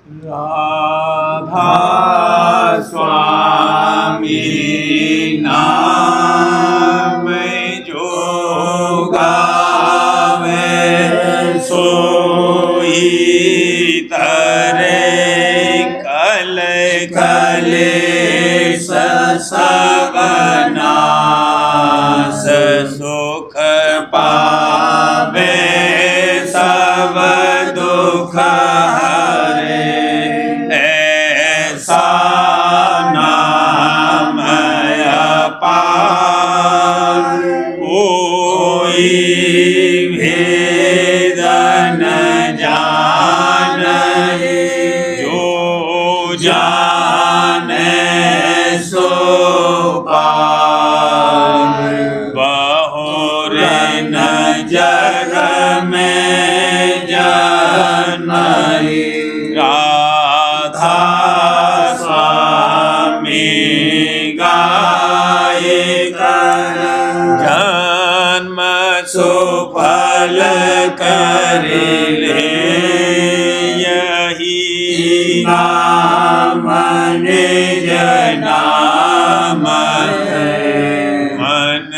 राधा स्वामी नाम जो गावे सोई तरे कल कलेश सब नाश सुख पावे सब दुख हरे ऐसा नाम अपार कोई भेद न जाने जो जाने सो पार बहुर नजर में जनई राधा स्वामी गाये कर जन्म सुफल करे ले यही नाम निज नाम है मन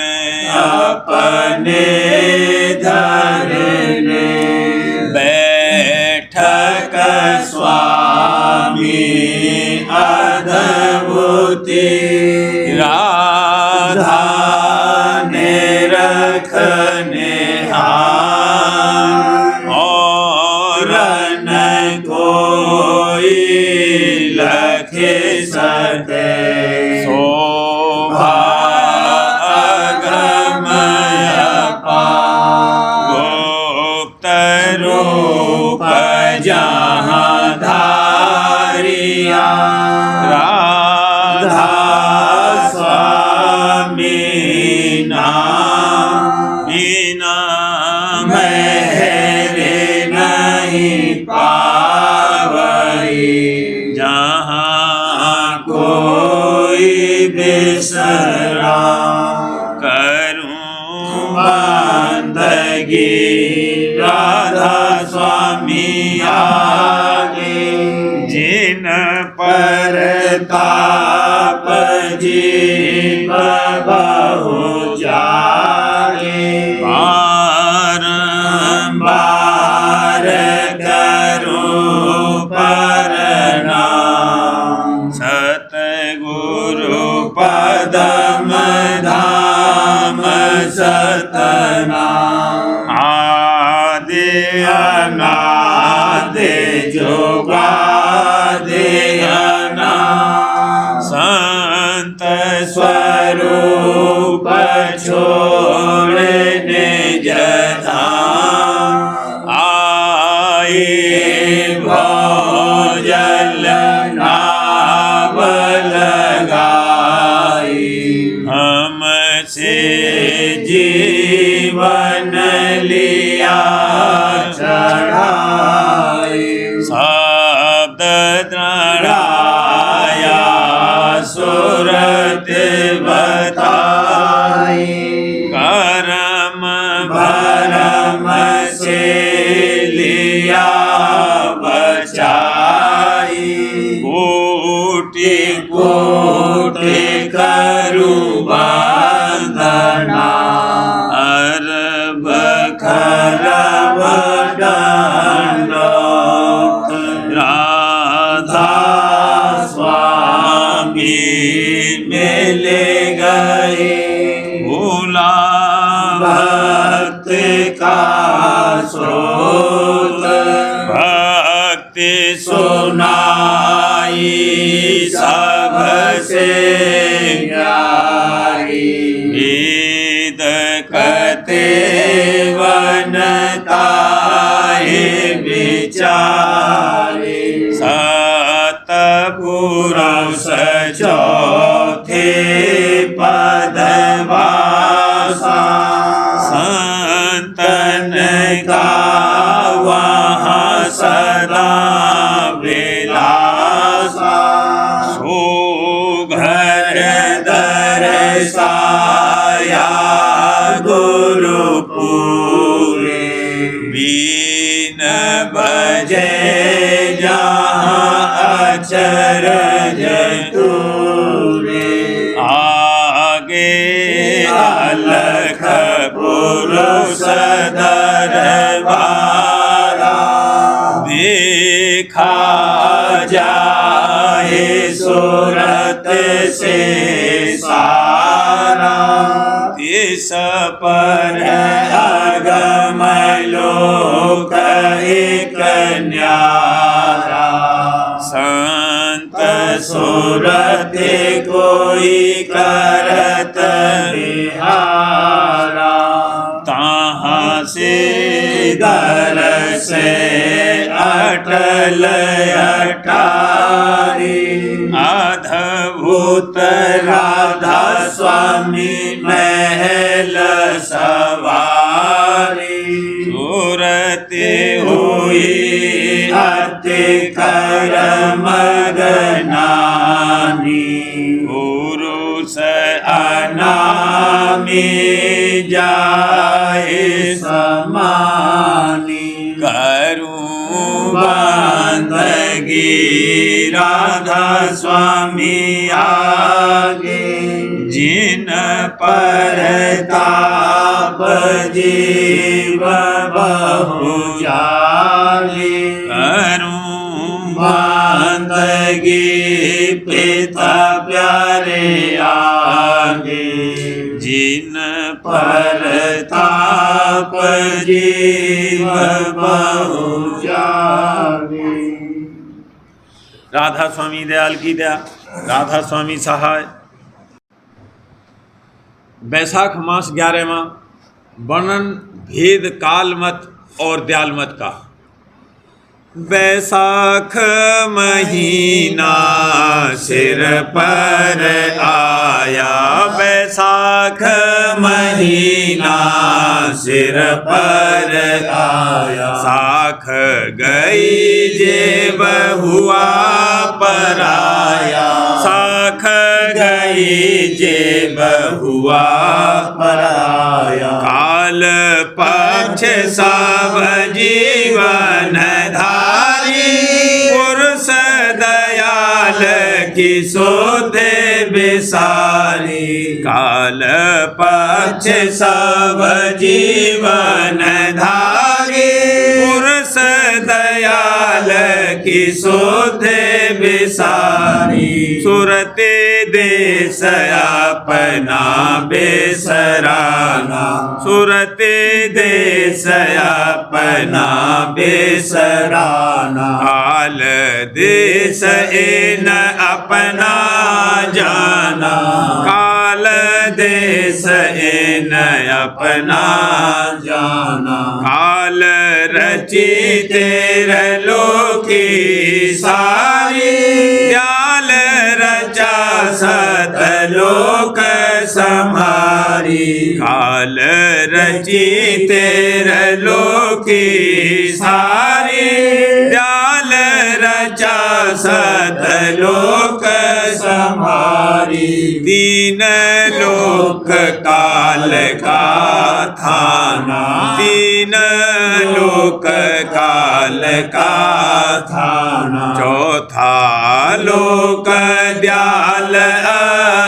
अपने धरने बैठक स्वामी अद्भुति राधा ने रखने हाथ और न कोई लखे सके शोभा अगमय गुप्त रूप जहाँ धारिया राधा स्वामी नाम बिना मेरे नहीं पावई जहाँ कोई बिसरा करूं बंदगी राधा स्वामी आगे जिन पर ताप जीव बहु जाए बारंबार करूं प्रणाम सतगुरु पदम धाम सतनाम आदि अनादि जोगादि अनादि संत स्वरूप छोड़ने जधाम आए भोजल नाव लगाई हमसे जीवन लिया चढ़ाई शब्द द्रढ़ाया सुरत बताई करम भरम से लिया बचाई कोटि कोटि करू बंदना अरब खरब दंडोत राधा स्वामी मिले गए भूला भक्त का स्रोत भक्ति सुनाई सबसे प्यारी वेद कते वनताए विचारे सतपुरुष चौथे पदवासा संतन का वहाँ सदा विलासा सुघर दर्शाया गुरुपुरे बीन बजे जहाँ अचरज तूरे आगे अलख पुरुष दरबारा देखा जाए सूरत से सारा इस पर अगम लोक एक न्यारा संत सूरत कोई करत विहारा तहाँ से दर से अटल अटारी अद्भुत राधा स्वामी महल सवारी सूरत हुई अति कर मगनानी पुरुष अनामी जाए समानी करूं बंदगी राधा स्वामी आगे जिन पर ताप जीव बहु जागे करूं बंदगी पिता प्यारे आगे जिन पर ताप जीव बहु जागे। राधा स्वामी दयाल की दया, राधा स्वामी सहाय। बैसाख मास 11वां वर्णन भेद काल मत और दयाल मत का। बैसाख महीना सिर पर आया, बैसाख महीना सिर पर आया, साख गई जेब हुआ पराया, साख गई जेब हुआ पराया, काल पक्ष सब जीवन धारी, पुरुष दयाल की सोते बिसारी, काल पक्ष सब जीवन धारी, पुरुष दयाल की सोते बिसारी, सुरते देश अपना बेसराना, सुरते देश अपना बेसराना, काल देश इन अपना जाना, काल देश इन अपना जाना, काल रची तेरे लोकी सारी, दयाल रचा सतलोक समारी, काल रची तेरे लोकी सारी, दयाल रचा सतलोक समारी, तीन लोक काल का थाना, तीन लोक काल का थाना, चौथा लोक दयाल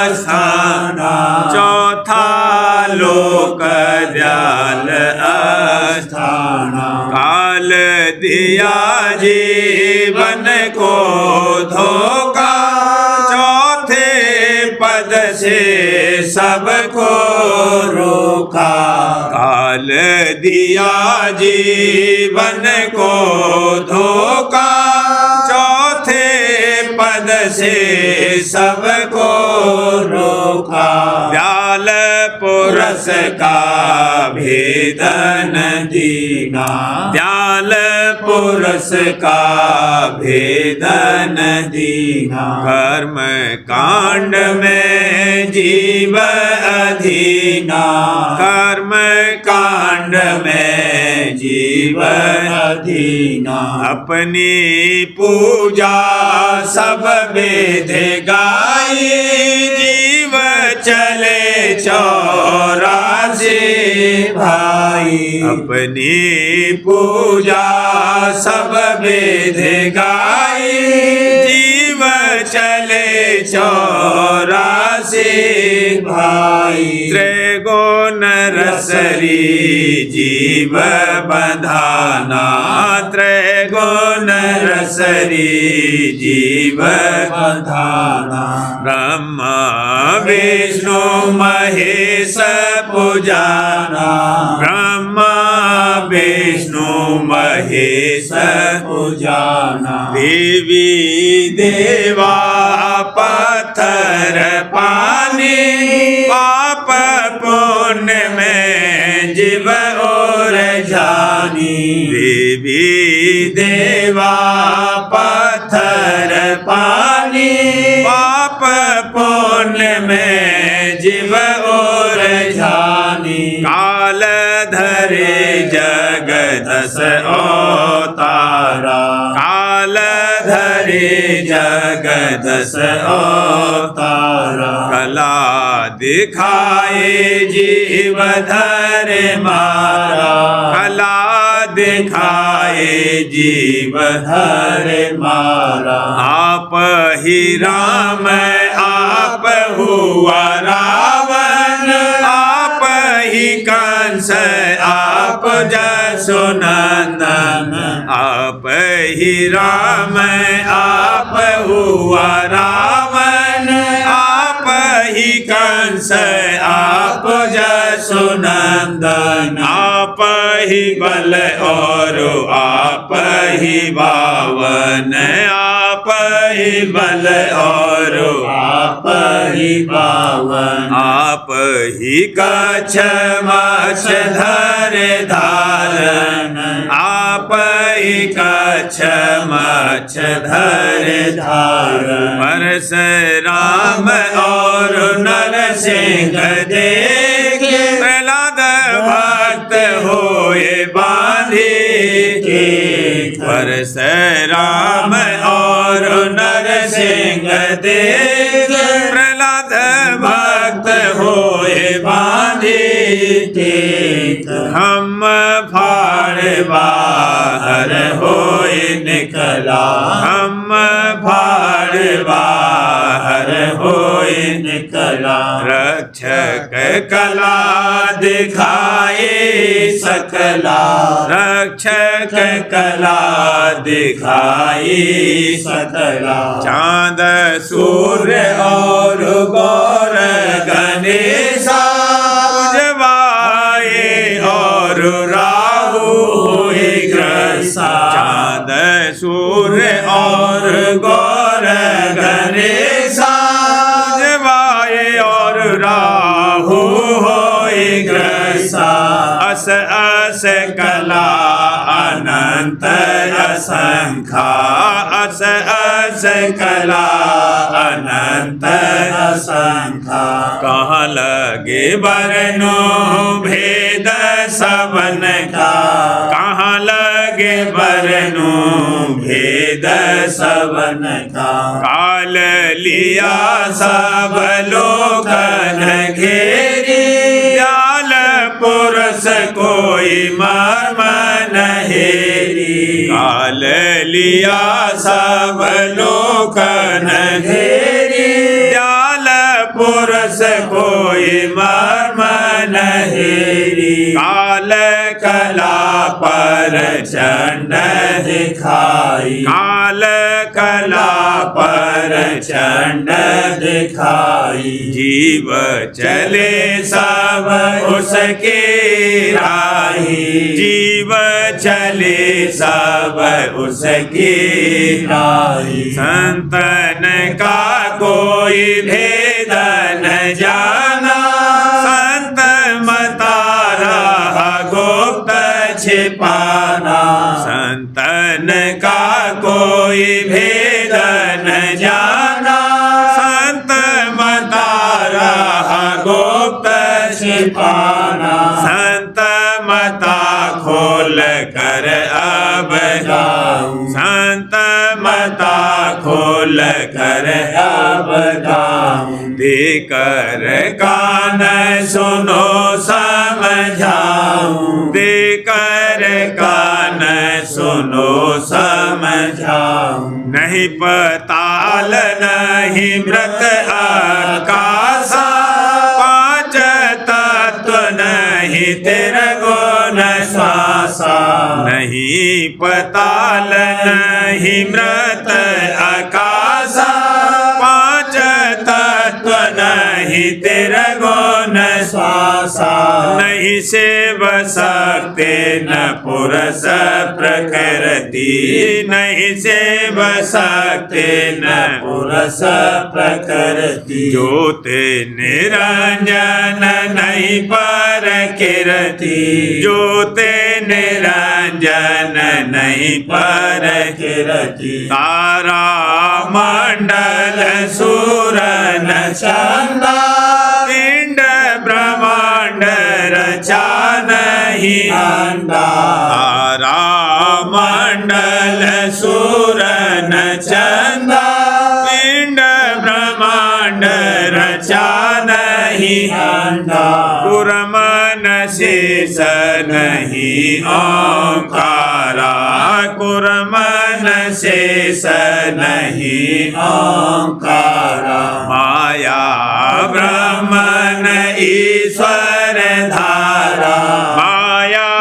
अस्थाना, चौथा लोक दयाल अस्थाना, काल दिया जीवन को धोखा, चौथे पद से सबको रोका, काल दिया जीवन को धोखा, चौथे पद से सबको रोका, दयाल पुरुष का भेदन दीना, दयाल पुरुष का भेदन दीना, कर्म कांड में जीव अधीना, कर्म कांड में जीव अधीना, अपनी पूजा सब वेद गाई, जीव चले 84 भाई, अपनी पूजा सब वेद गाई, जीव चले 84 भाई। त्रिगुण रसरी जीव बंधाना, त्रिगुण रसरी जीव बंधाना। ब्रह्मा विष्णु महेश पूजाना, ब्रह्मा विष्णु महेश पूजाना। देवी देवा पत्थर पानी, पाप पुण्य में जीव और जानी। देवी देवा पत्थर पानी, पाप पुण्य में जीव और जानी। काल धरे जगदस अवतारा, काल धरे जगदस अवतारा। कला दिखाए जीव धर मारा, कला दिखाए जीव धर मारा। आप ही राम आप हुआ रावण, आप ही कंस आप जसोनंदन। आप ही राम आप हुआ रावण, आप ही कंस आप जसोनंदन। आप ही बल और आप ही बावन, आप ही बल और आप ही बावन। आप ही कछ मछ धर धारण, आप ही कछ मछ धर धारण। परशुराम और नरसिंह देखे, प्रहलाद भक्त होए बांधे। परशुराम और नरसिंह देखे, प्रहलाद भक्त होए बांधे। हम फाड़ बाहर होए निकला, हम फाड़ बाहर होए निकला। रक्षक कला दिखाए सकला, रक्षक कला दिखाए सकला। चांद सूर्य और गौर गणेशा, जवाए और राहु हुए ग्रसा। चांद सूर्य और गौर गणेशा, जवाए और राहु हुए ग्रसा। अस अस कला अनंत असंख्या, अस अस कला अनंत असंख्या। कहाँ लगे बरनो भेद सबन का, कहाँ लगे बरनो भेद सबन का। काल लिया सब लोकन घेरी, जाल पुरुष कोई मर्म नहेरी। काल लिया सब लोकन घेरी, जाल पुरुष कोई मर्म नहेरी। काल कला पर चंड दिखाई, काल कला पर चंड दिखाई। जीव चले सब उसके राही, जीव चले सब उसके राही। संतन का कोई भेद न जाना, संत मता रहा गुप्त छिपाना। संतन का कोई भेद न जाना, संत मता रहा गुप्त छिपाना। संत मता खोल कर अब गाऊं, संत मता खोल कर अब गाऊं। देकर कान सुनो समझाऊं, देकर कान सुनो समझाऊं। जाऊं। नहीं पताल नहीं मृत आकाशा, पांच तत्व नहीं तेरा गुण श्वासा। नहीं पताल नहीं मृत आकाशा, पांच तत्व नहीं तेरा गुण श्वासा। नहीं सेव सकते न पुरुष प्रकृति, नहीं सेव सकते न पुरुष प्रकृति। ज्योति निरंजन नहीं पर कीर्ति, ज्योति निरंजन नहीं पर कीर्ति। तारा मंडल सूरन चंदा पिंड ब्रह्मांड रचा नहीं अंडा। तारा मंडल सूरन चंदा पिंड ब्रह्मांड रचा नहीं अंडा। कुरमन शेष नहीं ओंकारा, कुरमन शेष नहीं ओंकारा। माया ब्रह्मन ईश्वर धारा, माया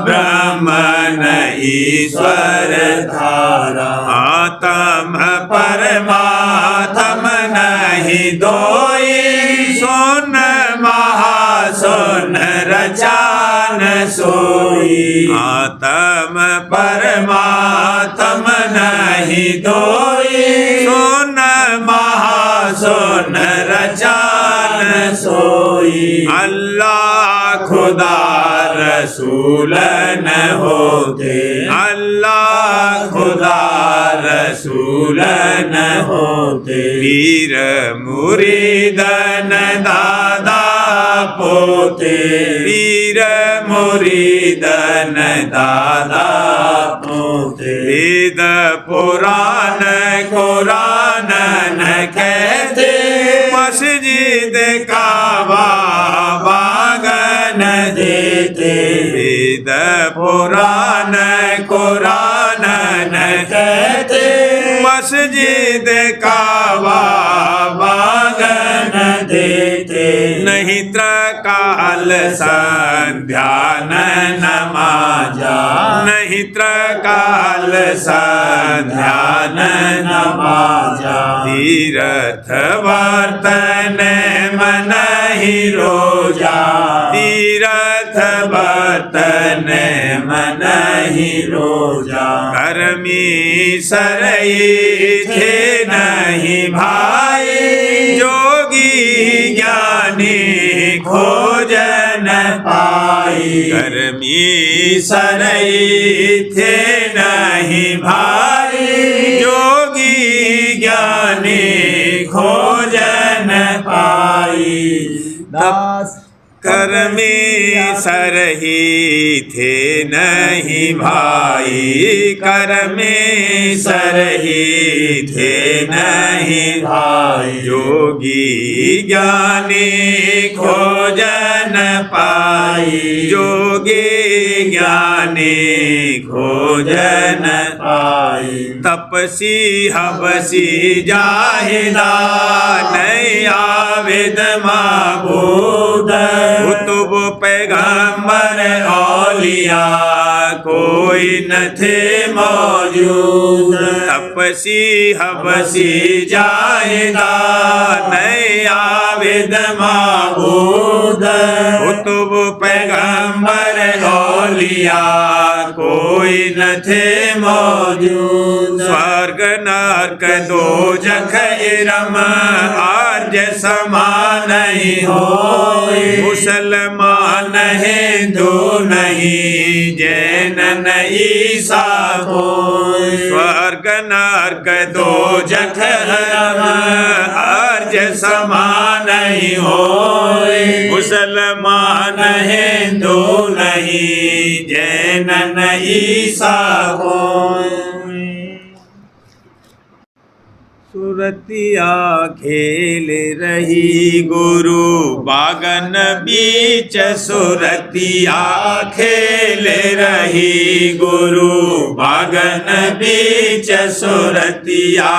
ब्रह्मन ईश्वर धारा। आत्म परमात्म नहीं दोई, सुन महासुन रचान सोई। आत्म परमात्म नहीं दोई, सुन महासुन रचान सोई। अल्लाह खुदा रसूल न होते, अल्लाह खुदा रसूल न होते। पीर मुरीद न दादा पोते, पीर मुरीद न दादा पोते। वेद पुराण कुरान न कहते, मस्जिद काबा बागन देते। वेद पुराण कुरान न कहते, मस्जिद काबा बागन देते। नहीं त्रकाल संध्या नमाजा, नहीं त्रकाल संध्या नमाजा। तीर्थ वर्तन मन ही रोजा, तीर्थ वर्तन मन ही रोजा। कर्मी सरई थे नहीं भाई, जोगी ज्ञानी खोजन पाई। कर्मी सरई थे नहीं भाई, जोगी ज्ञानी खोजन पाई। दास कर्मी सरही थे नहीं भाई, कर्मी सरही थे नहीं भाई। जोगी ज्ञानी खोजन पाई, जोगी ज्ञानी खोजन पाई। तपसी हबसी जाहिदा नहीं आविद माबूद, कुतुब पैगंबर औलिया कोई न थे मौजूद। तपसी हबसी जाहिदा नहीं आविद माबूद, कुतुब पैगंबर औलिया कोई न थे मौजूद। स्वर्ग नरक दोजख इरम आर्ज समान नहीं होए, मुसलमान हिंदू नहीं जैन नहीं ईसा कोई। स्वर्ग नरक दोजख इरम आर्ज समान नहीं होए, मुसलमान हिंदू नहीं जैन नहीं ईसा कोई। सुरतिया खेल रही गुरु बागन बीच सुरतिया खेल रही गुरु बागन बीच सुरतिया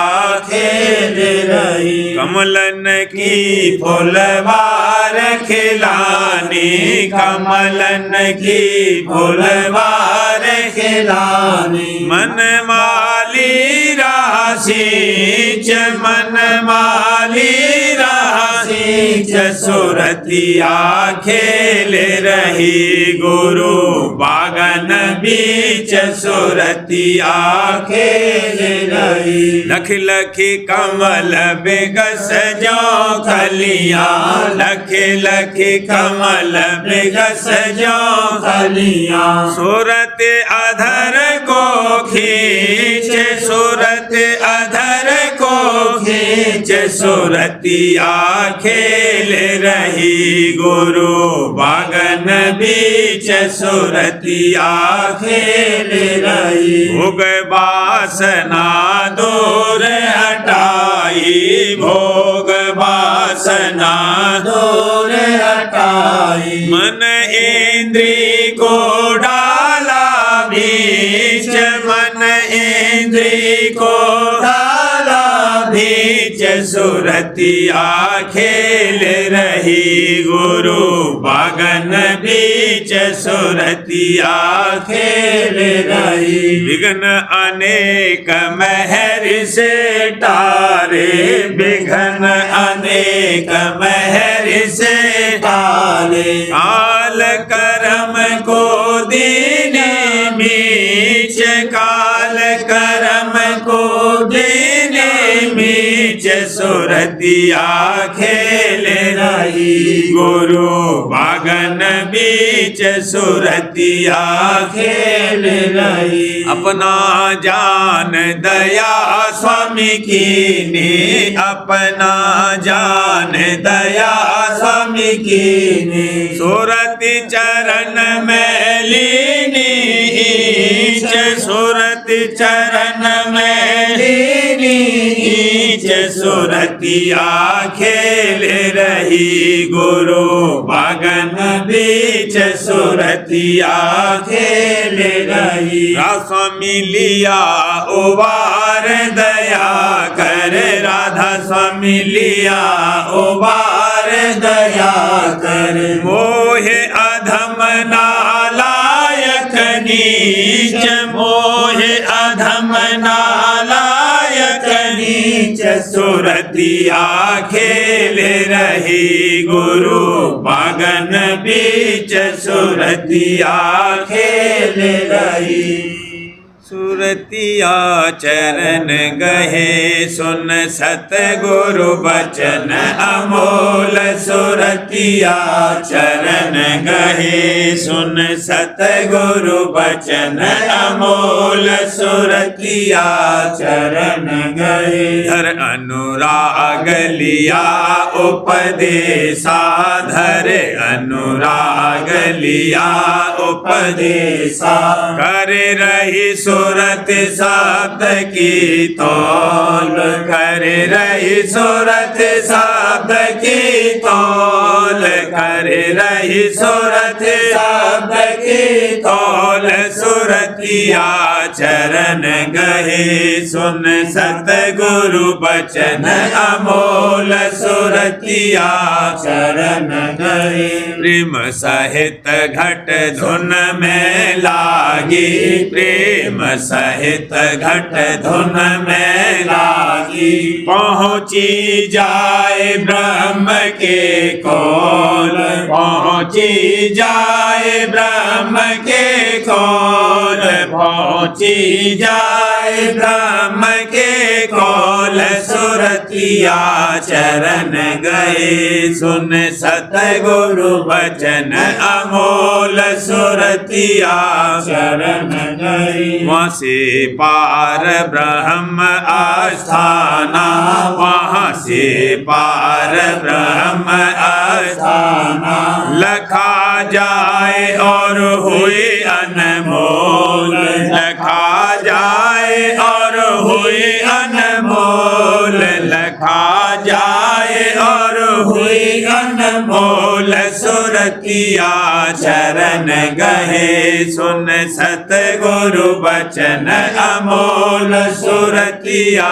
खेल रही कमलन की फूलवार खिलानी कमलन की फूलवार खिलानी मन माली राशि मन माली राशि सुरतिया खेल रही गुरु बागन बीच सुरतिया खेल रही लख लखी कमल बिगस जो खलियां लख लखी कमल बिगस जो खलियां सूरत अधर को खींच सूरत अधर को खींच सुरतिया खेल रही गुरु बागन बीच सुरतिया खेल रही भोग वासना दूर हटाई भोग वासना दूर हटाई मन इंद्री को डाला बीच मन इंद्री को डाला बीच सुरतिया खेल रही गुरु बागन बीच सुरतिया खेल रही विघ्न अनेक महर से टारे विघ्न अनेक महर से टारे काल करम को दीने बीच काल करम को दीने बीच सुरतिया खेल रही गुरु बागन बीच सुरतिया खेल रही अपना जान दया स्वामी कीनी अपना जान दया स्वामी कीनी सुरति चरण में लीनी सुरत चरण में लीनी सुरतिया खेल रही गुरु बागन बीच सुरतिया खेल रही स्वामी लिया उबार दया कर राधा स्वामी लिया उबार दया कर मोहे अधम नालायक नीच मोहे अधम नालायक नीच सुरतिया खेल रही गुरु बागन बीच सुरतिया खेल रही सुरतिया चरण गहे सुन सतगुरु बचन अमोल सुरतिया चरण गहे सुन सतगुरु बचन अमोल सुरतिया चरण गहे धर अनुराग लिया उपदेशा धर अनुराग लिया उपदेशा कर रही सूरत शब्द की तौल कर रही सूरत शब्द की तौल कर रही सूरत शब्द की तौल सुरतिया चरण गहे सुन सतगुरु बचन अमोल सुरतिया चरण गहे प्रेम सहित घट धुन में लागी प्रेम सहित घट धुन में लागी पहुँची जाए ब्रह्म के कोल पहुँची जाए ब्रह्म के कोल पहुँची जाए ब्रह्म के कोल सुरतिया चरण गए सुन सतगुरु बचन अमोल सुरतिया शरण गए वहाँ से पार ब्रह्म आस्थाना वहाँ से पार ब्रह्म आस्थाना लखा जाए और हुए अनमोल लखा जाए और हुए अनमोल अमोल सुरतिया चरण गहे सुन सतगुरु बचन अमोल सुरतिया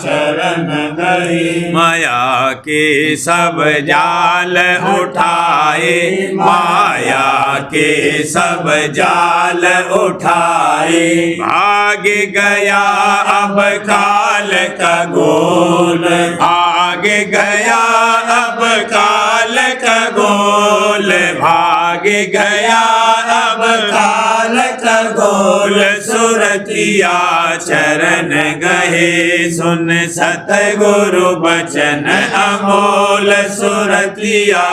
शरण गए माया के सब जाल उठाए माया के सब जाल उठाए भाग गया अब काल का गोल भाग गया अब काल का गोल भाग गया अब काल का गोल सुरतिया चरण गहे सुन सतगुरु बचन अमोल सुरतिया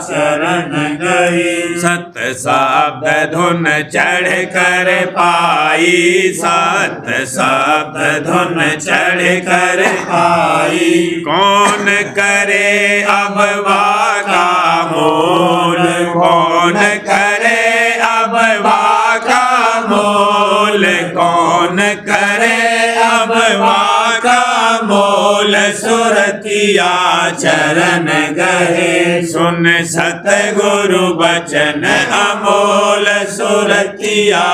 शरण गए सत शब्द धुन चढ़ कर पाई सत शब्द धुन चढ़ कर आई कौन करे अब वाका मोल कौन करे अब वाका मोल कौन करे अब वाका मोल सुरतिया चरण गहे सुन सतगुरु बचन अमोल सुरतिया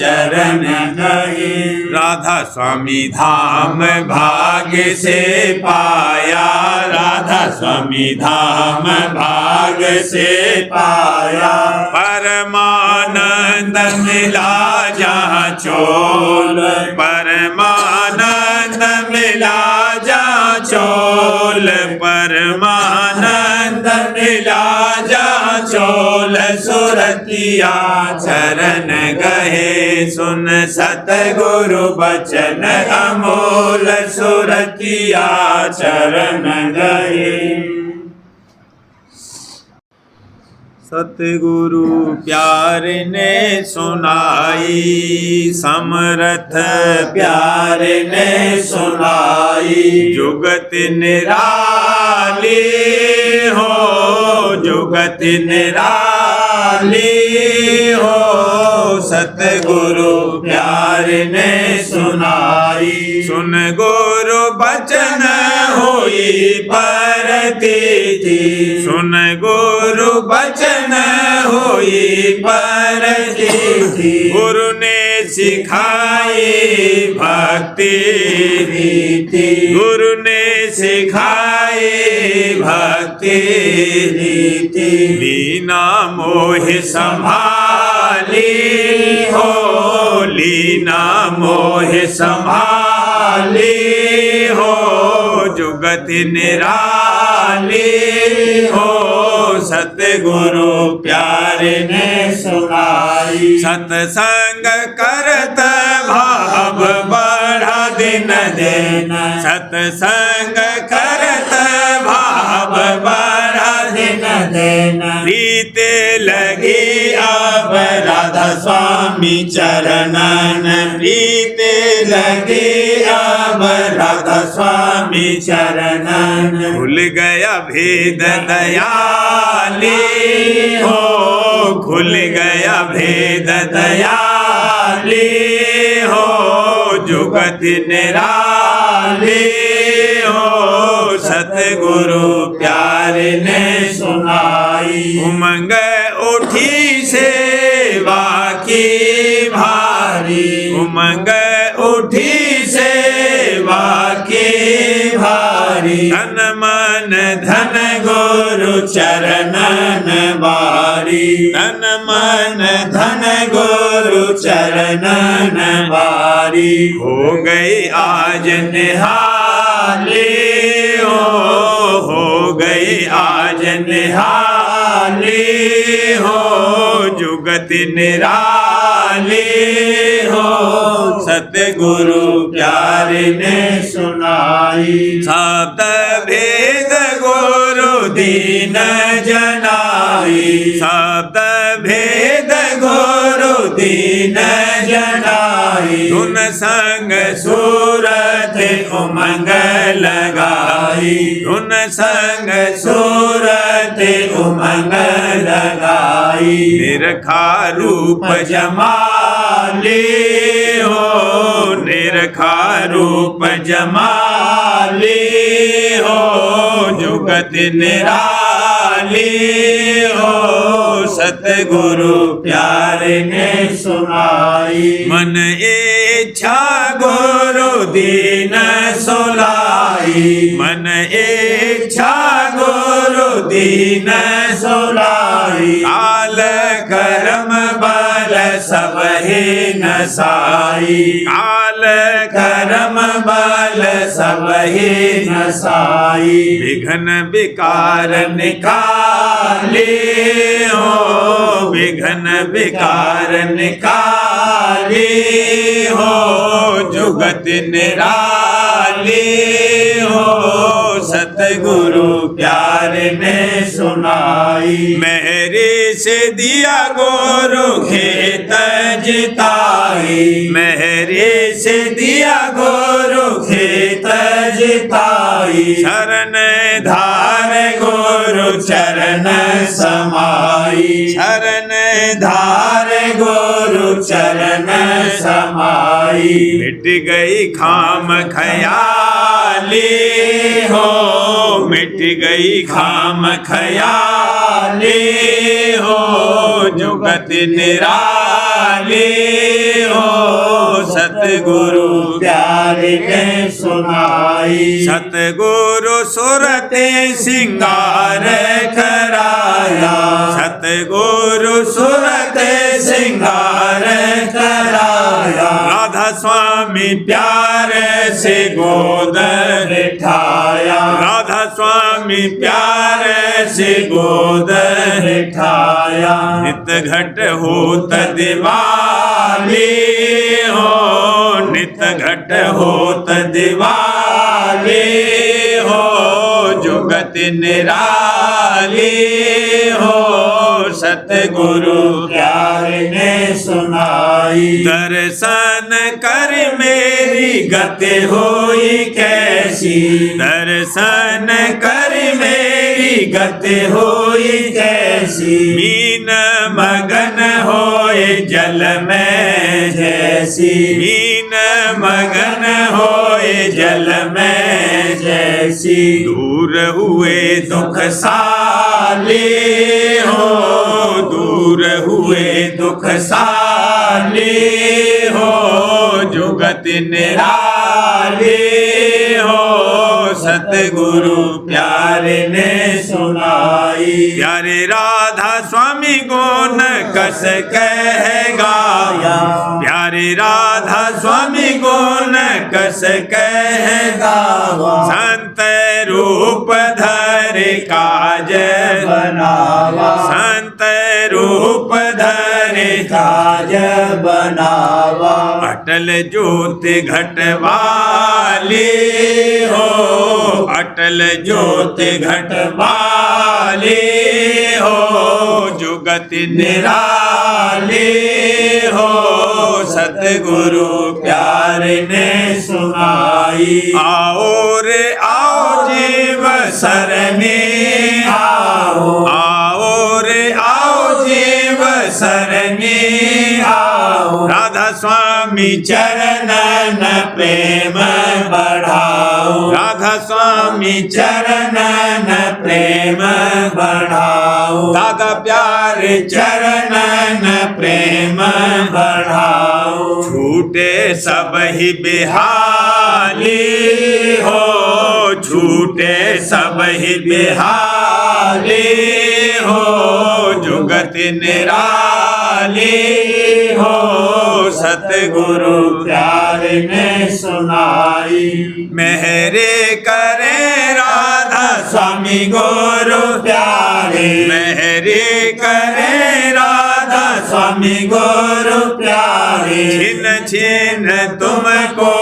चरण गए राधा स्वामी धाम भाग्य से पाया राधा स्वामी धाम भाग्य से पाया परमानंद मिला जहाँ चोल परमानंद मिला जहाँ चोल परमानंद मिला जहाँ चोल सुरतिया चरण गहे सुन सतगुरु बचन अमोल सुरतिया चरण गए सतगुरु प्यार ने सुनाई समरथ प्यार ने सुनाई जुगत निराली हो जुगत निराली हो सतगुरु प्यार ने सुनाई सुन गुरु बचन होई परतीति सुन गुरु बचन होई परतीति गुरु ने सिखाई भक्ति रीति गुरु ने सिखाई भक्ति रीति लीना मोह संभाली हो लीना मोह संभाली हो जुगत निराली हो सतगुरु प्यार ने सुनाई सत्संग करत भाव बढ़ा दिन दिन सत्संग करत भाव बढ़ा दिन दिन प्रीते लगी अब राधा स्वामी चरणन प्रीते लगे अब राधा स्वामी चरणन खुल गया भेद दयाली हो खुल गया भेद दयाली हो जुगत निराली हो सतगुरु प्यार ने सुनाई उमंग उठी सेवा की भारी उमंग उठी सेवा की भारी तन मन धन गुरु चरणन बारी तन मन धन गुरु चरणन बारी हो गई आज निहाली हो गई आज निहाली हो जुगत निराली हो सतगुरु प्यार ने सुनाई शब्द भेद गुरु दीन जनाई शब्द भेद गुरु दीन जनाई धुन संग सूरत उमंग लगाई धुन संग सूरत उमंग लगाई निरखा रूप जमाली हो निरखा रूप जमाली हो जुगत निराली हो सतगुरु प्यारे ने सुनाई। मन इच्छा गुरु दीन सुलाई, मन इच्छा गुरु दीन सुलाई। काल कर्म बल सब ही नसाई, काल कर्म बल सब ही नसाई। विघ्न विकार निकाले हो, विघ्न विकार निकाले हो। जुगत निराले हो सतगुरु प्यारे ने सुनाई। मेरे से दिया गुरु खेत जिताई, मेरे से दिया गुरु खेत जिताई। शरण धार गुरु चरण समाई, शरण धार गुरु चरण समाई। मिट गई खाम खयाली हो, मिट गई खाम खयाली हो। जुगत निराली हो सतगुरु प्यारे ने सुनाई। सतगुरु सुरते सिंगार कराया, सतगुरु सुरते सिंगार कराया। राधा स्वामी प्यारे से गोद बिठाया, राधा स्वामी प्यारे से गोद बिठाया। नित घट होत दिवाली हो, नित घट होत दिवाली हो। जुगत निराली हो सतगुरु प्यारे ने सुनाई। दर्शन कर मेरी गति होई कैसी, दर्शन कर मेरी गति होई कैसी। मीन मगन होए जल में जैसी, मीन मगन होए जल में जैसी। दूर हुए दुख साले हो, दूर हुए दुख साले हो। जुगत निराले हो सतगुरु प्यारे ने सुनाई। प्यारे राधा स्वामी गुण कस कह गाया, प्यारे राधा स्वामी गुण कस कह गावा। संत रूप धर काज बनावा, संत रूप धर काज बनावा। अटल ज्योति घटवाले हो, अटल ज्योति घटवाले हो। जुगत निराले हो सतगुरु प्यारे ने सुनाई। आओ रे आओ जीव सरने आओ, आओ रे आओ जीव सरने आओ। राधा स्वामी चरणन प्रेम बढ़ाओ, राधा स्वामी चरणन प्रेम बढ़ाओ। दादा प्यारे चरणन प्रेम बढ़ाओ। छूटे सब ही बिहाली हो, छूटे सब ही बिहाली हो। जुगत निराली हो सतगुरु प्यारे ने सुनाई। मेहरे करे राधा स्वामी गुरु प्यारे, मेहरे करे राधा स्वामी गुरु प्यारे। छिन छिन तुमको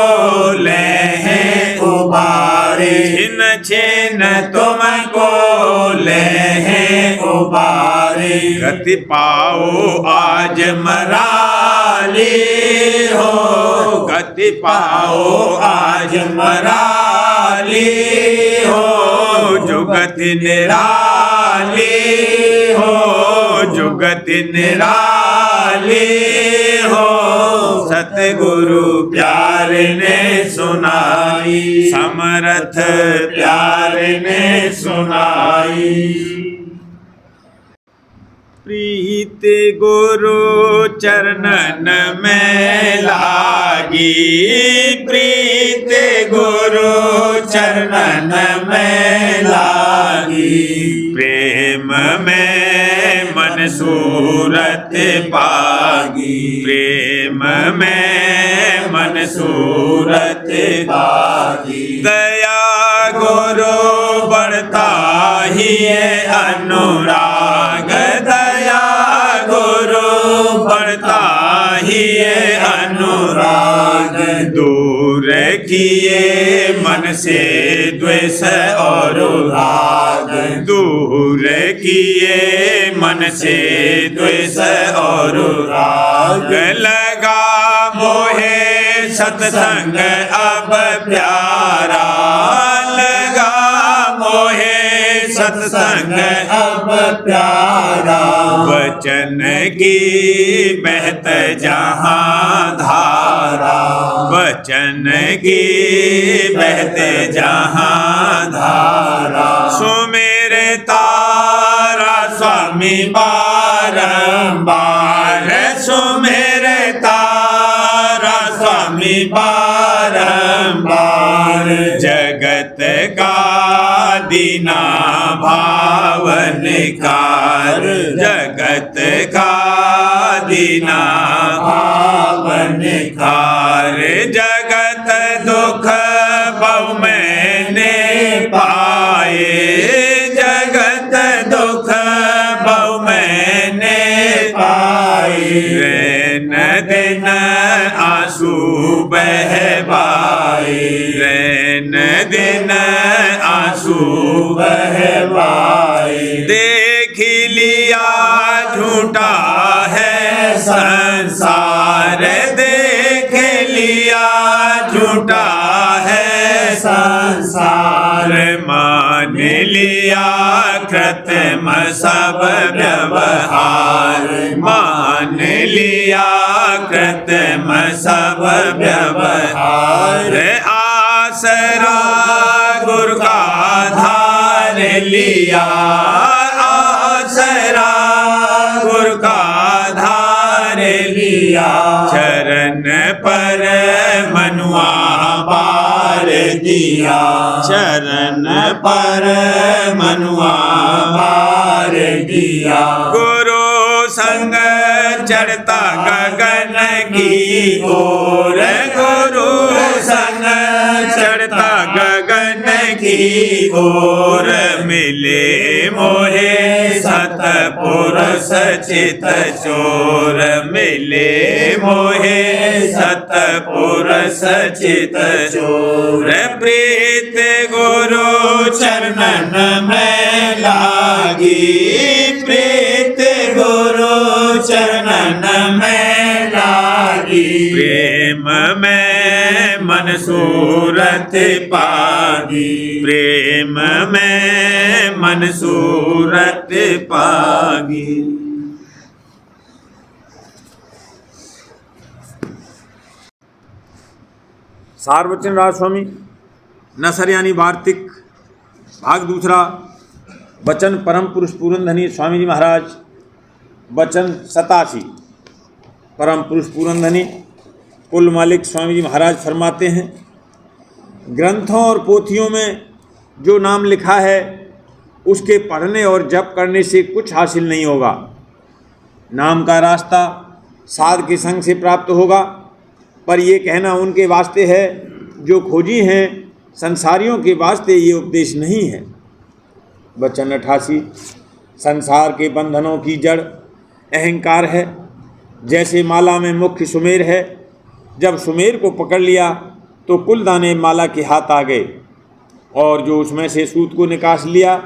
ले हैं उबारे, छिन छिन तुमको ले हैं उबारे। गति पाओ आज मराली हो, गति पाओ आज मराली हो। जुगत निराली हो, जुगत निराली हो सतगुरु प्यारे ने सुनाई। समर्थ प्यारे ने सुनाई। प्रीत गुरु चरणन में लागी, प्रीत गुरु चरणन में लागी। प्रेम में मन सूरत पागी, प्रेम में मन सूरत पागी। दया गुरु बढ़ता ही अनुराग, दया गुरु बढ़ता ही अनुराग। दूर किए मन से द्वेष और राग, दूर किए मन से द्वेष और राग। लगा मोहे सत्संग अब प्यारा, लगा मोहे सत्संग अब प्यारा। वचन की बहत जहाँ धारा, वचन की बहत जहाँ धारा। सुमेरे तारा स्वामी बारंबार, सुमेरे तारा स्वामी बारंबार। जगत का दीना भावनकार, जगत का दीना भावनकार। जगत दुख बहु मैंने पाए, जगत दुख बहु मैंने पाए। रैन दिन आंसू बहवाए, रैन दिन आंसू बहवाए। देख लिया झूठा है संसार, देख लिया झूठा है संसार। मान लिया कृत्रिम सब व्यवहार, मान लिया कृत्रिम सब व्यवहार। आसरा गुरु का धार लिया, आसरा गुरु का धार लिया। चरण पर मनुआ बार दिया, चरण पर मनुआ बार दिया। गुरु संग चढ़ता गगन की ओर, गुरु संग चढ़ता गगन की ओर। मिले मोहे सतपुरुष चित चोर, मिले मोहे सतपुरुष चित चोर। प्रीत गुरु चरणन में लागी, प्रीत गुरु चरणन में लागी। प्रेम में मन सूरत पागी, प्रेम में मन सूरत पागी। सारवचन राज स्वामी नसर यानी वार्तिक भाग दूसरा। वचन परम पुरुष पूरनधनी स्वामी जी महाराज। वचन 87। परम पुरुष पूरनधनी कुल मालिक स्वामी जी महाराज फरमाते हैं, ग्रंथों और पोथियों में जो नाम लिखा है उसके पढ़ने और जप करने से कुछ हासिल नहीं होगा। नाम का रास्ता साध के संग से प्राप्त होगा, पर यह कहना उनके वास्ते है जो खोजी हैं, संसारियों के वास्ते ये उपदेश नहीं है। वचन 88। संसार के बंधनों की जड़ अहंकार है। जैसे माला में मुख्य सुमेर है, जब सुमेर को पकड़ लिया तो कुल दाने माला के हाथ आ गए, और जो उसमें से सूत को निकास लिया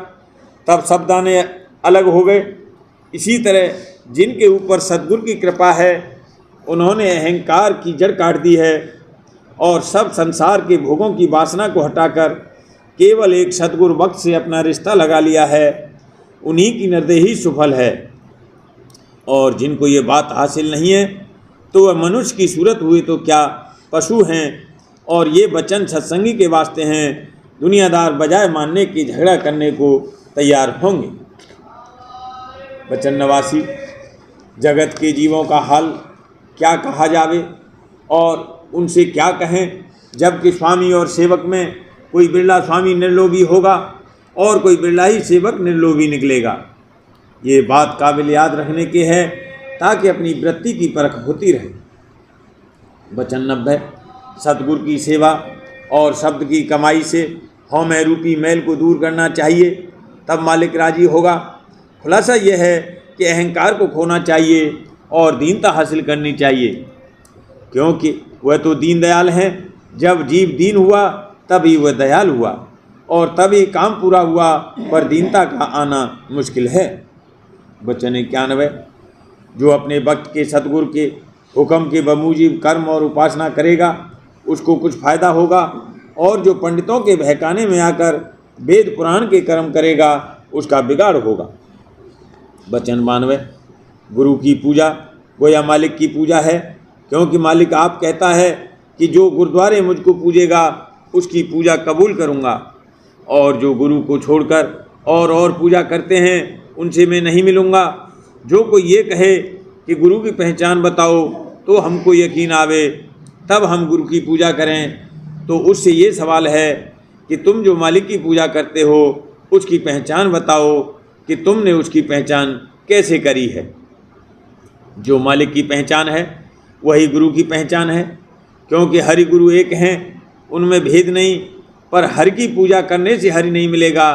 तब सब दाने अलग हो गए। इसी तरह जिनके ऊपर सद्गुरु की कृपा है उन्होंने अहंकार की जड़ काट दी है और सब संसार के भोगों की वासना को हटाकर केवल एक सद्गुरु भक्त से अपना रिश्ता लगा लिया है। उन्हीं की निर्देही सुफल है। और जिनको ये बात हासिल नहीं है तो वह मनुष्य की सूरत हुए तो क्या पशु हैं। और ये वचन सत्संगी के वास्ते हैं, दुनियादार बजाय मानने की झगड़ा करने को तैयार होंगे। वचन 89। जगत के जीवों का हाल क्या कहा जावे और उनसे क्या कहें, जबकि स्वामी और सेवक में कोई बिरला स्वामी निर्लोभी होगा और कोई बिरला ही सेवक निर्लोभी निकलेगा। ये बात काबिल याद रखने की है ताकि अपनी वृत्ति की परख होती रहे। वचन 90। सतगुरु की सेवा और शब्द की कमाई से हौमै रूपी मैल को दूर करना चाहिए, तब मालिक राजी होगा। खुलासा यह है कि अहंकार को खोना चाहिए और दीनता हासिल करनी चाहिए, क्योंकि वह तो दीन दयाल हैं। जब जीव दीन हुआ तभी वह दयाल हुआ और तभी काम पूरा हुआ, पर दीनता का आना मुश्किल है। वचन 91। जो अपने वक्त के सतगुरु के हुक्म के बमूजिब कर्म और उपासना करेगा उसको कुछ फायदा होगा, और जो पंडितों के बहकाने में आकर वेद पुराण के कर्म करेगा उसका बिगाड़ होगा। वचन 92। गुरु की पूजा गोया मालिक की पूजा है, क्योंकि मालिक आप कहता है कि जो गुरुद्वारे मुझको पूजेगा उसकी पूजा कबूल करूँगा, और जो गुरु को छोड़कर और पूजा करते हैं उनसे मैं नहीं मिलूँगा। जो कोई ये कहे कि गुरु की पहचान बताओ तो हमको यकीन आवे, तब हम गुरु की पूजा करें, तो उससे ये सवाल है कि तुम जो मालिक की पूजा करते हो उसकी पहचान बताओ कि तुमने उसकी पहचान कैसे करी है। जो मालिक की पहचान है वही गुरु की पहचान है, क्योंकि हरि गुरु एक हैं, उनमें भेद नहीं। पर हरि की पूजा करने से हरि नहीं मिलेगा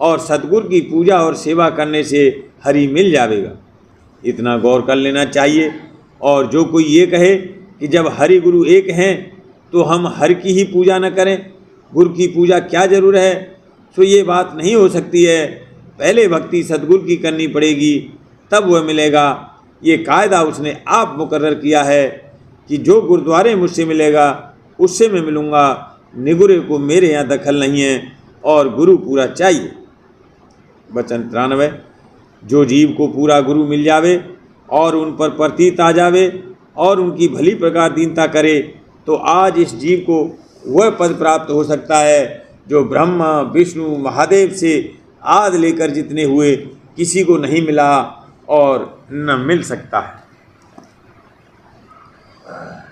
और सतगुरु की पूजा और सेवा करने से हरि मिल जाएगा। इतना गौर कर लेना चाहिए। और जो कोई ये कहे कि जब हरि गुरु एक हैं तो हम हरि की ही पूजा न करें, गुरु की पूजा क्या जरूर है, तो ये बात नहीं हो सकती है। पहले भक्ति सतगुरु की करनी पड़ेगी, तब वह मिलेगा। ये कायदा उसने आप मुकर्रर किया है कि जो गुरुद्वारे मुझसे मिलेगा उससे मैं मिलूँगा, निगुरे को मेरे यहाँ दखल नहीं है और गुरु पूरा चाहिए। वचन 93। जो जीव को पूरा गुरु मिल जावे और उन पर प्रतीत आ जावे और उनकी भली प्रकार दीनता करे, तो आज इस जीव को वह पद प्राप्त हो सकता है जो ब्रह्मा विष्णु महादेव से आदि लेकर जितने हुए किसी को नहीं मिला और न मिल सकता है।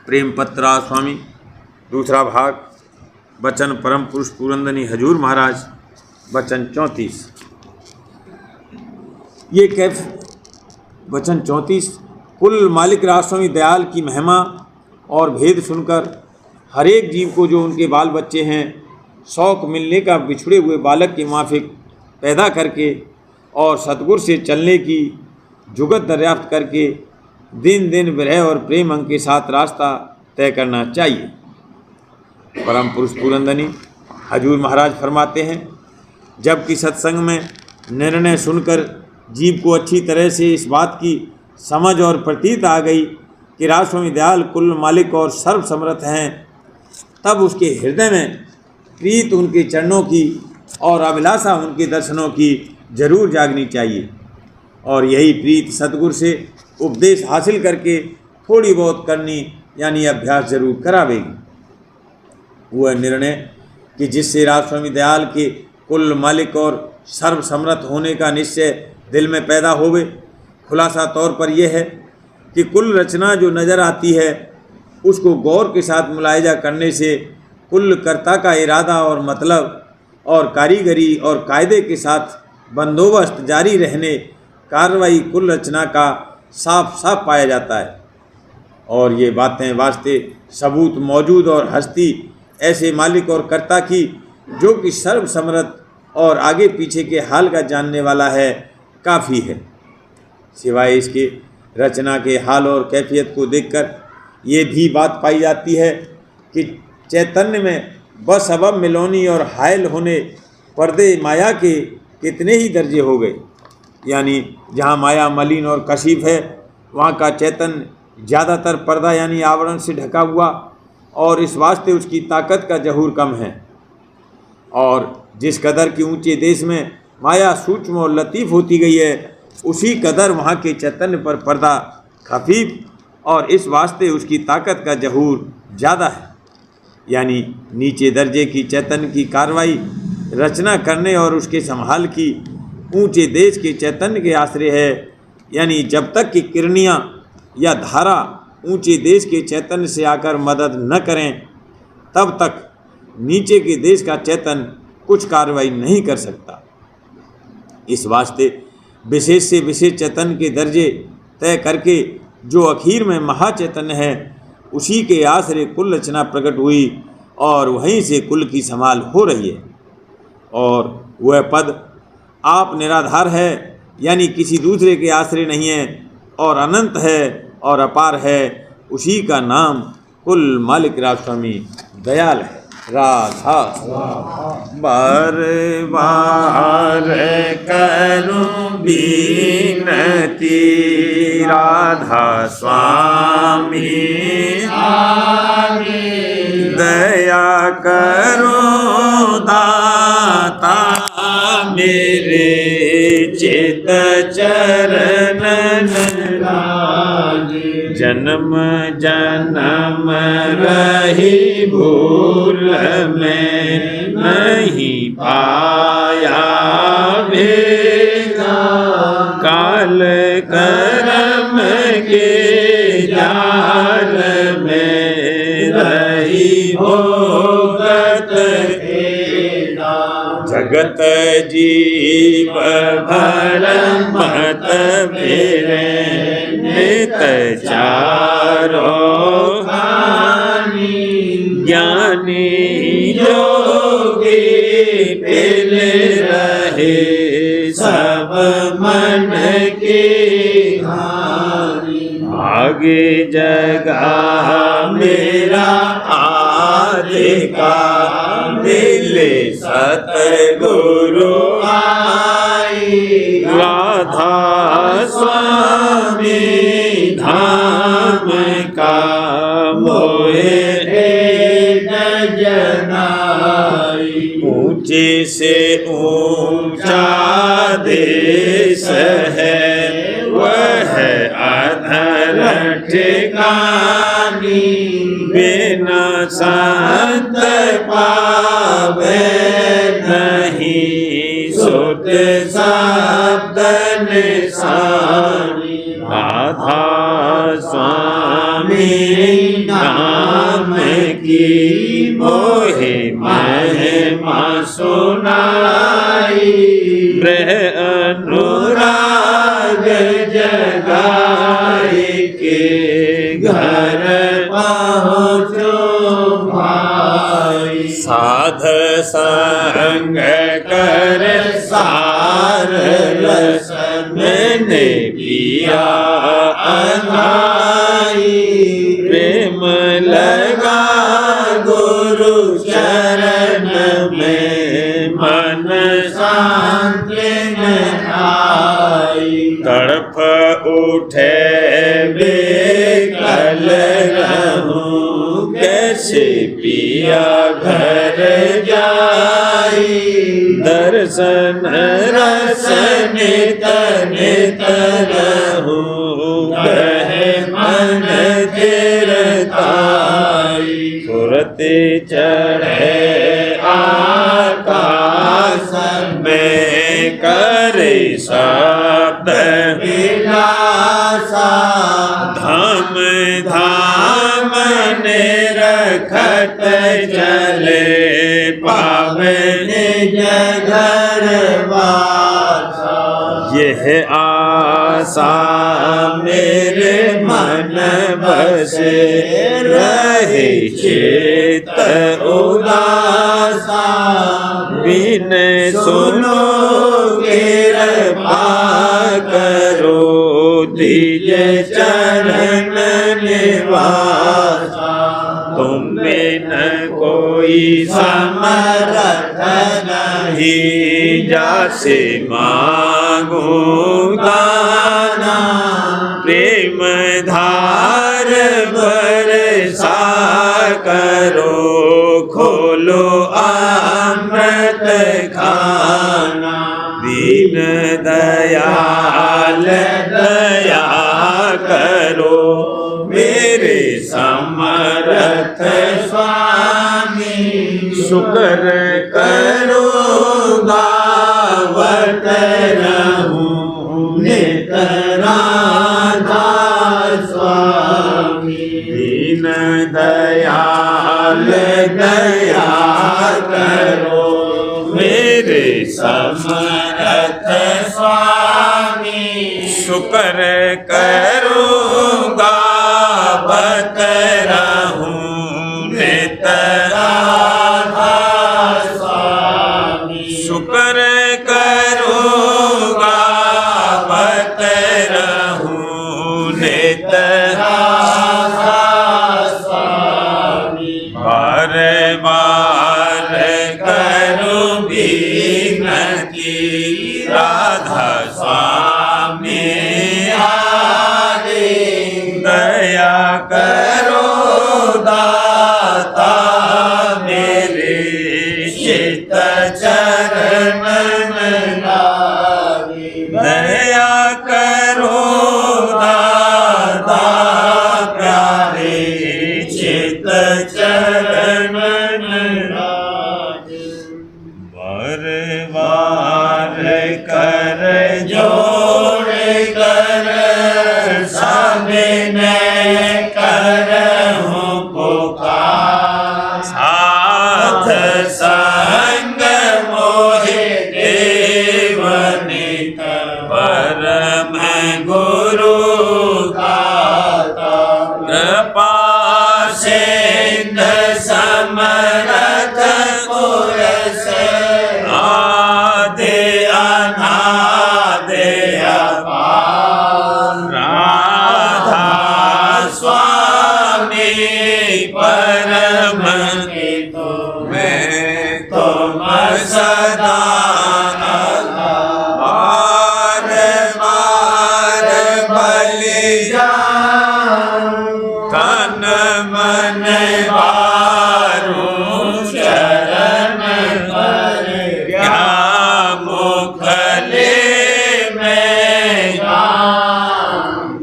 प्रेम पत्रा स्वामी दूसरा भाग। वचन परम पुरुष पुरंदनी हजूर महाराज। वचन 34। ये कैफ वचन 34। कुल मालिक राज स्वामी दयाल की महिमा और भेद सुनकर हर एक जीव को जो उनके बाल बच्चे हैं शौक मिलने का बिछड़े हुए बालक के माफिक पैदा करके और सतगुरु से चलने की जुगत दरियाफ्त करके दिन दिन विरह और प्रेम अंग के साथ रास्ता तय करना चाहिए। परम पुरुष पुरंदनी हजूर महाराज फरमाते हैं, जबकि सत्संग में निर्णय सुनकर जीव को अच्छी तरह से इस बात की समझ और प्रतीत आ गई कि राज स्वामी दयाल कुल मालिक और सर्व समर्थ हैं, तब उसके हृदय में प्रीत उनके चरणों की और अभिलाषा उनके दर्शनों की जरूर जागनी चाहिए। और यही प्रीत सतगुरु से उपदेश हासिल करके थोड़ी बहुत करनी यानी अभ्यास जरूर करावेगी। वह निर्णय कि जिससे राज स्वामी दयाल के कुल मालिक और सर्व समर्थ होने का निश्चय दिल में पैदा होवे, खुलासा तौर पर यह है कि कुल रचना जो नज़र आती है उसको गौर के साथ मुलाहिजा करने से कुल कर्ता का इरादा और मतलब और कारीगरी और कायदे के साथ बंदोबस्त जारी रहने कार्रवाई कुल रचना का साफ साफ पाया जाता है। और ये बातें वास्ते सबूत मौजूद और हस्ती ऐसे मालिक और कर्ता की जो कि सर्व समर्थ और आगे पीछे के हाल का जानने वाला है काफ़ी है। सिवाय इसके रचना के हाल और कैफियत को देखकर ये भी बात पाई जाती है कि चैतन्य में बस अबब मिलोनी और हायल होने पर्दे माया के कितने ही दर्जे हो गए। यानी जहाँ माया मलिन और कशीफ है वहाँ का चैतन्य ज़्यादातर पर्दा यानी आवरण से ढका हुआ, और इस वास्ते उसकी ताकत का जहूर कम है। और जिस कदर की ऊंचे देश में माया सूक्ष्म और लतीफ़ होती गई है, उसी कदर वहाँ के चैतन्य पर पर्दा खफीफ, और इस वास्ते उसकी ताकत का जहूर ज़्यादा है। यानी नीचे दर्जे की चैतन्य की कार्रवाई रचना करने और उसके संभाल की ऊंचे देश के चैतन्य के आश्रय है, यानी जब तक कि किरणियाँ या धारा ऊंचे देश के चैतन्य से आकर मदद न करें तब तक नीचे के देश का चैतन्य कुछ कार्रवाई नहीं कर सकता। इस वास्ते विशेष से विशेष चैतन्य के दर्जे तय करके जो अखीर में महाचैतन्य है उसी के आश्रय कुल रचना प्रकट हुई और वहीं से कुल की संभाल हो रही है। और वह पद आप निराधार है, यानी किसी दूसरे के आश्रय नहीं है और अनंत है और अपार है। उसी का नाम कुल मालिक राधा स्वामी दयाल है। राधा बार बार करूं बीनती राधा स्वामी दया करो दाता मेरे चित चरणन लागे। जन्म जन्म रही भूल में नहीं पाया भेगा, काल कर्म के जाल में रही भोगत जगत जीव भर मत मेरे नित चारो ज्ञानी योगी पिल रहे सब मन के आगे जगा मेरा आदि का मिले सतगुरु आई। राधा स्वामी धाम का मोहे जनाई। ऊंचे से ऊंचा देश है वह अधर ठिकानी, बिना संत पावे नहीं सुत शब्द निशानी। राधा स्वामी नाम की मोहे महिमा सुनाई, ब्रह अनुराग जगाए के घर पहुँचो भाई। साध संग कर सार रस मैंने पिया अनाई, प्रेम लगा गुरु चरण में मन शांत आई। तड़प उठे बेकल रहूं कैसे पिया घर जाई, दर्शन रसन नित रहूं कहे मन चिरताई। सुरते चढ़े आकाश में करे शब्द विलासा, धाम धाम ने रखत चले पावन जगर वासा। यह आशा मेरे मन बसे रहे चित उदासा, बिन सुनो कृपा करो दिज चरण निवासा। तुम बिन कोई समर्थ नहीं जासे मांगो गाना, प्रेम धार बरसा करो खोलो अमृत खाना। दीन दयाल दया करो मेरे समर्थ स्वामी, शुक्र करो गावत रहूं नित राम। मेरे समर्थ स्वामी शुक्र करूँगा बत रहूं नित राधा स्वामी शुक्र करूँगा बत रहूं नित राधा स्वामी बार बार करूं विनती राधा स्वामी आगे दया करो दाता मेरे चित चरण में लागे दया करो दाता प्यारे चित चरण में लागे बार बार कर जोड़ कर सबने करहूं पुकार साथ संग मोहे देव नित परम गुरु दाता कृपा सिंध समरथ पुरष आदि अनादि अपार राधा स्वामी परम हेतु मैं तुम सदा बार बार बलि तन मन वारूं चरण पर क्या मुखले में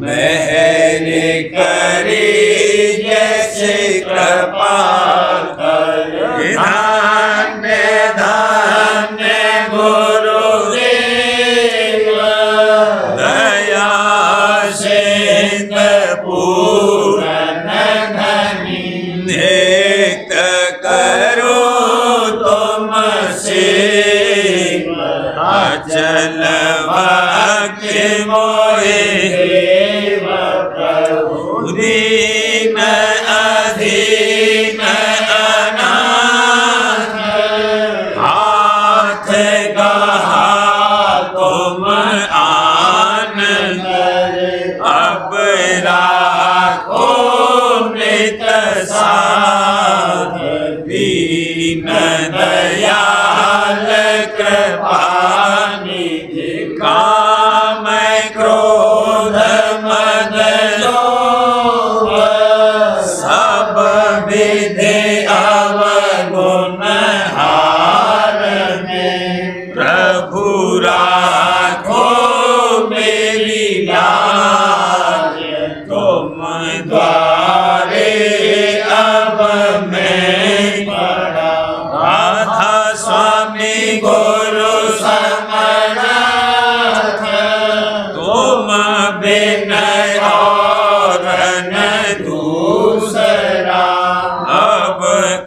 मेहर करी जैसे कृपा कर धन्य धन्य गुरुदेव दया सिंह पूरन धनी नित करो तुम सेव अचल वाक्य मोहे देव प्रभु दीन अधीन अनाथ हाथ गहा तुम आन अब राखो मृत साथ दीन दयाल कृपानिधि काम क्रोध मद लोभ सब विधि अवगुण हारने प्रभु राखो मेरी लाज तुम द्वारे अब मैं पड़ा राधा स्वामी गुरु समरथ तुम बिन और न दूसरा अब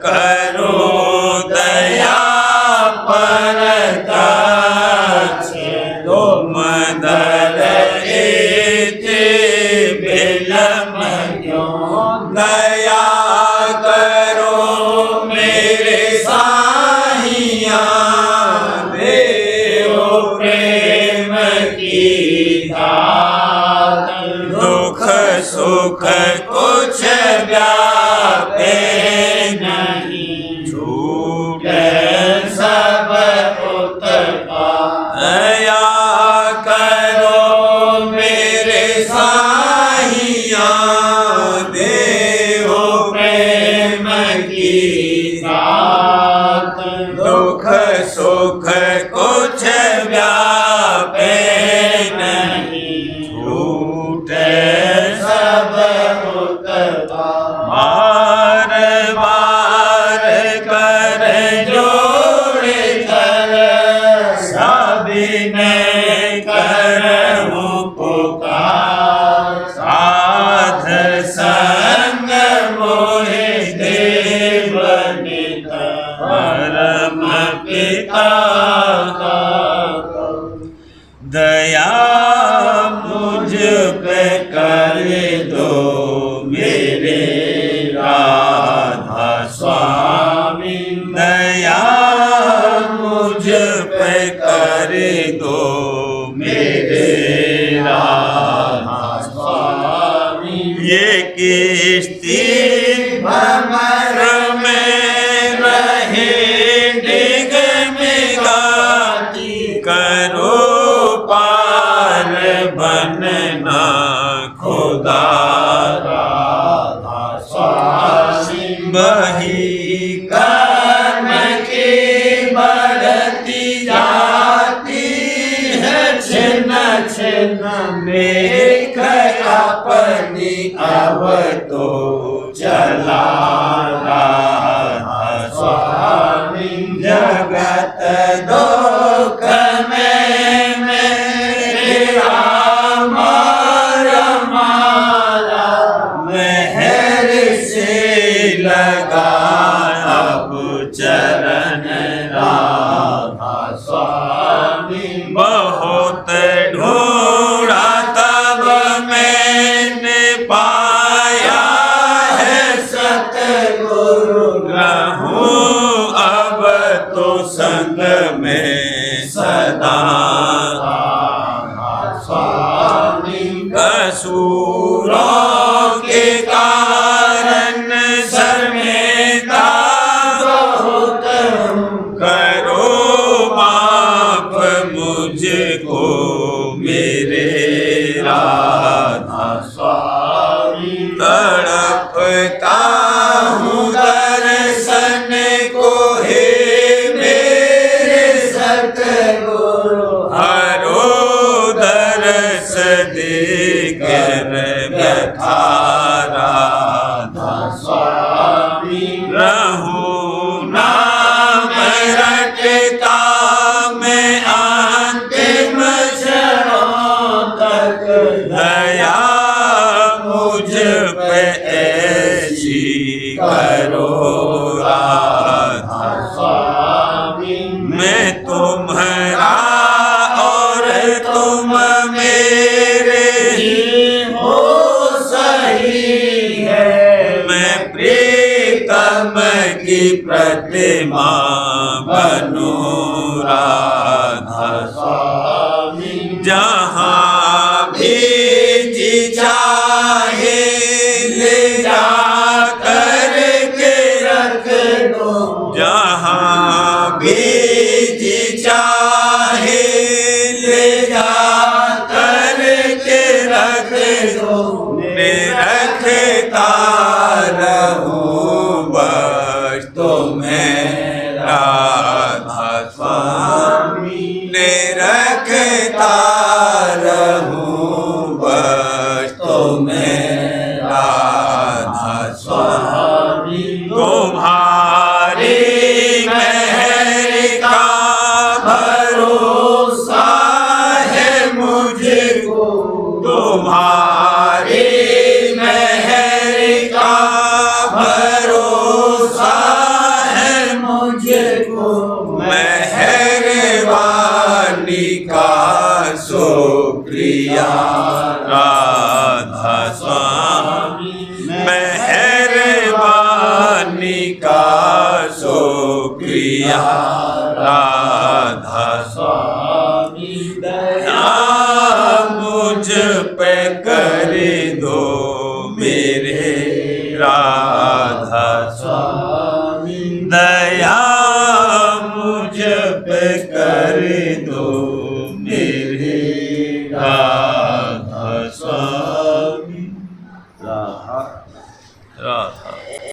करो दया पर तुम दर बिलम दया करो मेरे साहिया देव प्रेम की दात दुख सुख कुछ व्यापे नहीं झूठ सब उत्पा दया करो मेरे साहिया देव प्रेम की दात दुख सुख कुछ व्यापे नहीं झूठ सब उत्पा बार बार कर जोड़ कर सबिने करहूं पुकार साध संग मोहे देव नित परम पिता दो मेरे राधा स्वामी ये किश्ती भमर में रहे डिगमिगाती करो पार बनना खुदा राधा स्वामी बही कर्म की बढ़ती जाती है छिन्न छिन्न देख अपनी अब तो चला रहा स्वामी जगत दुख में मेरा मारा मेहर से लगा अब चरण राधा स्वामी बहुत ढूंढा तब मैंने पाया है सतगुरु रहूं अब तो संग में सदा राधा स्वामी कसूरों के कारण शर्मिंदा बहुत करो माफ मुझको मेरे राधा स्वामी तड़पता हूँ दर्शन को हे मेरे सतगुरु हरो दरस देकर व्यथा राधा स्वामी रहूं नाम रटता मैं अंतिम क्षणों तक दया मुझ पे ऐसी करो राधा स्वामी मैं तुम्हारा और तुम मेरे हो सही है मैं प्रीतम की प्रतिमा बनूं राधा स्वामी जहाँ भी जी चाहे ले जा कर के रख दो जहाँ भी जी चाहे ले जा कर के रख दो रखता रहूं बस तुम्हें राधा स्वामी ने रखता रहूं बस तुम्हें राधा स्वामी तुम्हारी मेहर का भरोसा है मुझको तुम्हारी मेहर का भरोसा है मुझको मेहरबानी का शुक्रिया राधा स्वामी मेहरबानी का शुक्रिया राधा स्वामी दया मुझ पे कर दो मेरे राधा स्वामी दया मुझ पे कर दो मेरे राधा